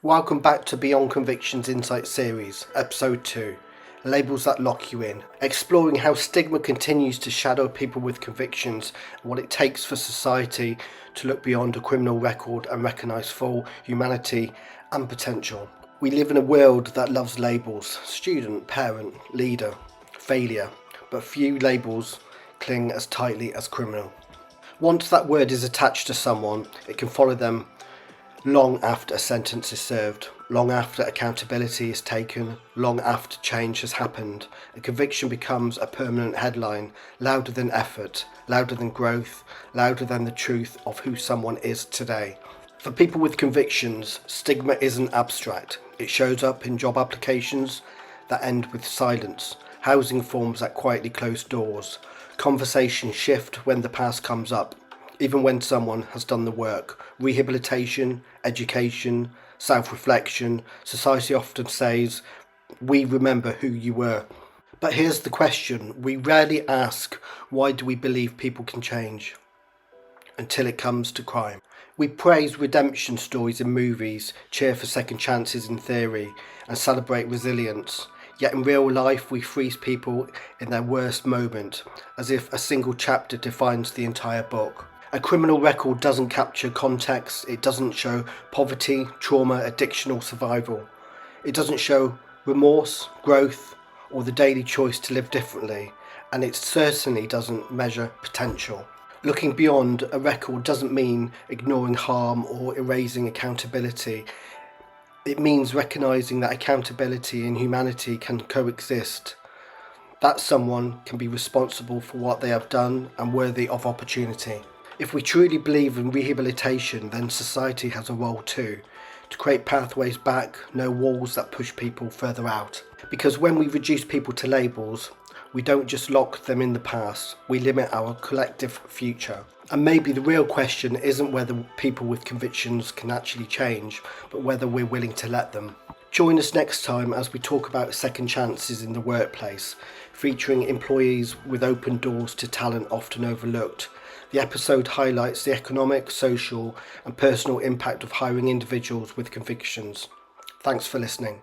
Welcome back to Beyond Convictions Insight Series, Episode 2, Labels That Lock You In, exploring how stigma continues to shadow people with convictions and what it takes for society to look beyond a criminal record and recognise full humanity and potential. We live in a world that loves labels: student, parent, leader, failure, but few labels cling as tightly as criminal. Once that word is attached to someone, it can follow them long after a sentence is served, long after accountability is taken, long after change has happened. A conviction becomes a permanent headline, louder than effort, louder than growth, louder than the truth of who someone is today. For people with convictions, stigma isn't abstract. It shows up in job applications that end with silence, housing forms that quietly close doors, conversations shift when the past comes up, even when someone has done the work. Rehabilitation, education, self-reflection. Society often says, we remember who you were. But here's the question. We rarely ask, why do we believe people can change? Until it comes to crime. We praise redemption stories in movies, cheer for second chances in theory, and celebrate resilience. Yet in real life we freeze people in their worst moment, as if a single chapter defines the entire book. A criminal record doesn't capture context, it doesn't show poverty, trauma, addiction or survival. It doesn't show remorse, growth, or the daily choice to live differently, and it certainly doesn't measure potential. Looking beyond a record doesn't mean ignoring harm or erasing accountability. It means recognising that accountability and humanity can coexist, that someone can be responsible for what they have done and worthy of opportunity. If we truly believe in rehabilitation, then society has a role too, to create pathways back, no walls that push people further out. Because when we reduce people to labels, we don't just lock them in the past, we limit our collective future. And maybe the real question isn't whether people with convictions can actually change, but whether we're willing to let them. Join us next time as we talk about second chances in the workplace, featuring employees with open doors to talent often overlooked. The episode highlights the economic, social and personal impact of hiring individuals with convictions. Thanks for listening.